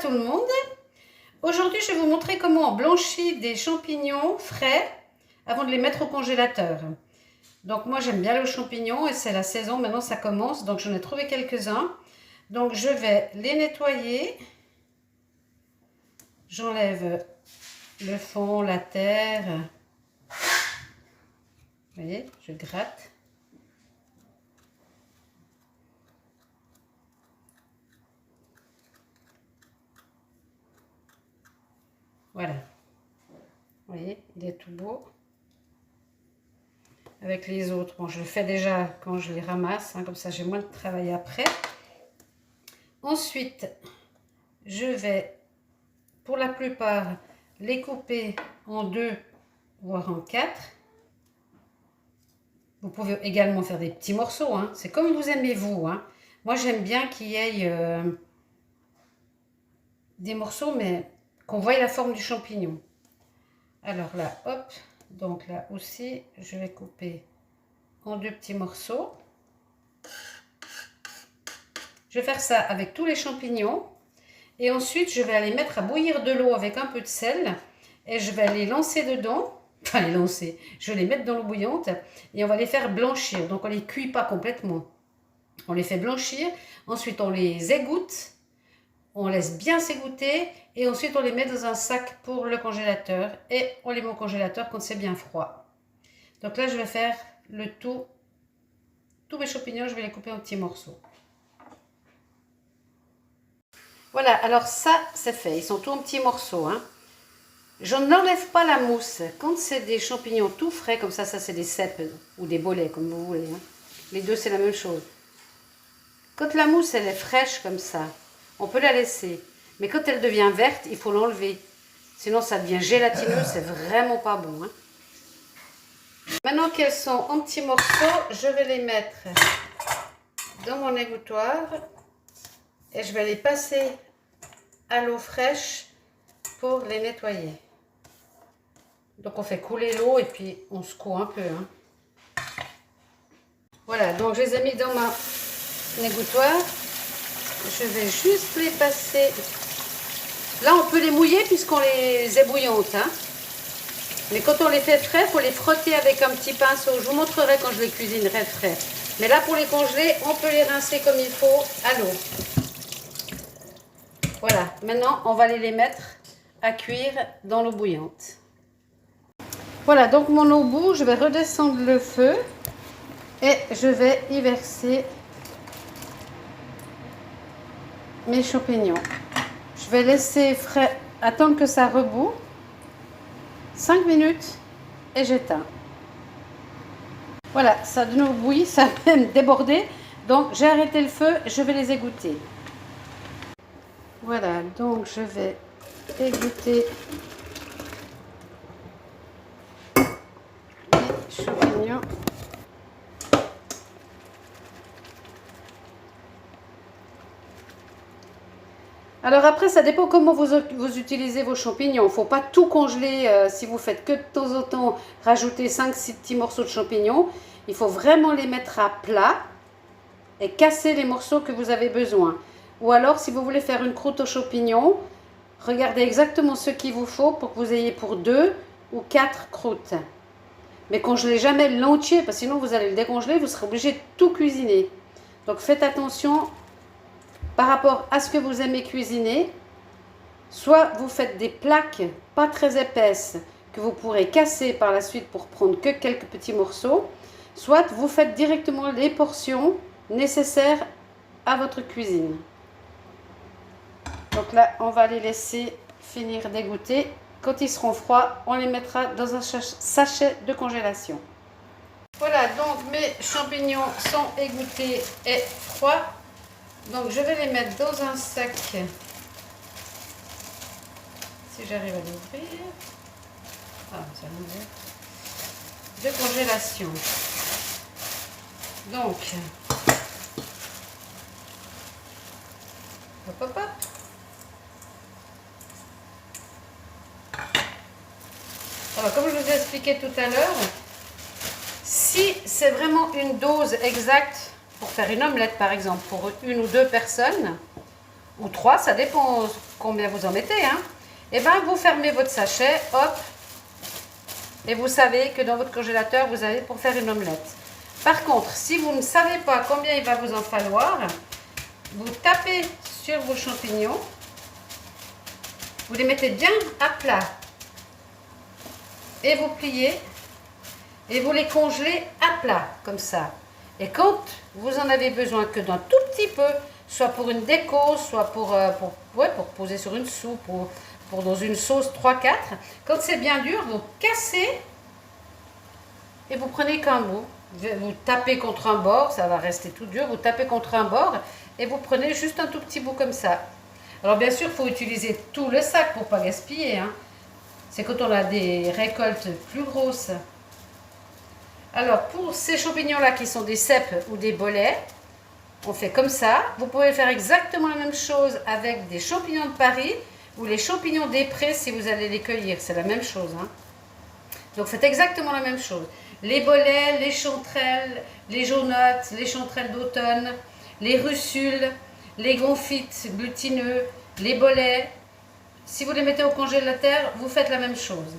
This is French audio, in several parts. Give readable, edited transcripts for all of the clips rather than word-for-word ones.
tout le monde. Aujourd'hui, je vais vous montrer comment on blanchit des champignons frais avant de les mettre au congélateur. Donc moi, j'aime bien les champignons et c'est la saison, maintenant ça commence. Donc j'en ai trouvé quelques-uns. Donc je vais les nettoyer. J'enlève le fond, la terre. Vous voyez, je gratte. Voilà. Vous voyez, il est tout beau. Avec les autres, bon, je le fais déjà quand je les ramasse, hein, comme ça j'ai moins de travail après. Ensuite, je vais, pour la plupart, les couper en 2, voire en 4. Vous pouvez également faire des petits morceaux, hein. C'est comme vous aimez vous, hein. Moi, j'aime bien qu'il y ait des morceaux, mais qu'on voie la forme du champignon. Alors là, hop, donc là aussi, je vais couper en 2 petits morceaux. Je vais faire ça avec tous les champignons. Et ensuite, je vais aller mettre à bouillir de l'eau avec un peu de sel. Et je vais les lancer dedans. Enfin, les lancer. Je vais les mettre dans l'eau bouillante. Et on va les faire blanchir. Donc, on ne les cuit pas complètement. On les fait blanchir. Ensuite, on les égoutte. On laisse bien s'égoutter. Et ensuite, on les met dans un sac pour le congélateur. Et on les met au congélateur quand c'est bien froid. Donc là, je vais faire le tout. Tous mes champignons, je vais les couper en petits morceaux. Voilà, alors ça, c'est fait. Ils sont tous en petits morceaux, hein. Je n'enlève pas la mousse. Quand c'est des champignons tout frais, comme ça c'est des cèpes ou des bolets, comme vous voulez, hein. Les deux, c'est la même chose. Quand la mousse, elle est fraîche comme ça, on peut la laisser. Mais quand elle devient verte, il faut l'enlever. Sinon, ça devient gélatineux, c'est vraiment pas bon, hein. Maintenant qu'elles sont en petits morceaux, je vais les mettre dans mon égouttoir. Et je vais les passer à l'eau fraîche pour les nettoyer. Donc on fait couler l'eau et puis on secoue un peu, hein. Voilà, donc je les ai mis dans mon égouttoir. Je vais juste les passer. Là on peut les mouiller puisqu'on les ébouillante, hein. Mais quand on les fait frais, il faut les frotter avec un petit pinceau. Je vous montrerai quand je les cuisinerai frais. Mais là pour les congeler, on peut les rincer comme il faut à l'eau. Voilà, maintenant on va aller les mettre à cuire dans l'eau bouillante. Voilà, donc mon eau bout, je vais redescendre le feu et je vais y verser mes champignons. Je vais laisser frais, attendre que ça rebout, 5 minutes et j'éteins. Voilà, ça de nouveau bouillit, ça a même débordé, donc j'ai arrêté le feu, je vais les égoutter. Voilà, donc je vais égoutter les champignons. Alors après, ça dépend comment vous utilisez vos champignons. Il ne faut pas tout congeler si vous faites que de temps en temps rajouter 5-6 petits morceaux de champignons. Il faut vraiment les mettre à plat et casser les morceaux que vous avez besoin. Ou alors, si vous voulez faire une croûte aux champignons, regardez exactement ce qu'il vous faut pour que vous ayez pour 2 ou 4 croûtes. Mais congelez jamais l'entier, parce que sinon vous allez le décongeler, vous serez obligé de tout cuisiner. Donc faites attention par rapport à ce que vous aimez cuisiner. Soit vous faites des plaques pas très épaisses que vous pourrez casser par la suite pour prendre que quelques petits morceaux. Soit vous faites directement les portions nécessaires à votre cuisine. Donc là, on va les laisser finir d'égoutter. Quand ils seront froids, on les mettra dans un sachet de congélation. Voilà, donc mes champignons sont égouttés et froids. Donc je vais les mettre dans un sac. Si j'arrive à l'ouvrir. Ah, ça l'ouvre. De congélation. Donc, hop, hop, hop. Alors, comme je vous ai expliqué tout à l'heure, si c'est vraiment une dose exacte pour faire une omelette, par exemple, pour 1 ou 2 personnes, ou 3, ça dépend combien vous en mettez, hein. Et bien, vous fermez votre sachet, hop, et vous savez que dans votre congélateur, vous avez pour faire une omelette. Par contre, si vous ne savez pas combien il va vous en falloir, vous tapez sur vos champignons, vous les mettez bien à plat, et vous pliez, et vous les congelez à plat, comme ça. Et quand vous en avez besoin que d'un tout petit peu, soit pour une déco, soit pour poser sur une soupe, ou pour dans une sauce 3-4, quand c'est bien dur, vous cassez et vous prenez qu'un bout. Vous tapez contre un bord, ça va rester tout dur, vous tapez contre un bord et vous prenez juste un tout petit bout comme ça. Alors bien sûr, il faut utiliser tout le sac pour ne pas gaspiller, hein. C'est quand on a des récoltes plus grosses. Alors pour ces champignons-là qui sont des cèpes ou des bolets, on fait comme ça. Vous pouvez faire exactement la même chose avec des champignons de Paris ou les champignons des prés si vous allez les cueillir. C'est la même chose, hein. Donc faites exactement la même chose. Les bolets, les chanterelles, les jaunottes, les chanterelles d'automne, les russules, les gonfites glutineux, les bolets. Si vous les mettez au congélateur, vous faites la même chose.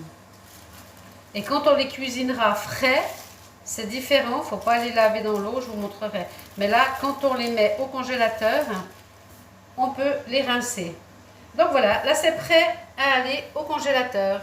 Et quand on les cuisinera frais, c'est différent. Il ne faut pas les laver dans l'eau, je vous montrerai. Mais là, quand on les met au congélateur, on peut les rincer. Donc voilà, là c'est prêt à aller au congélateur.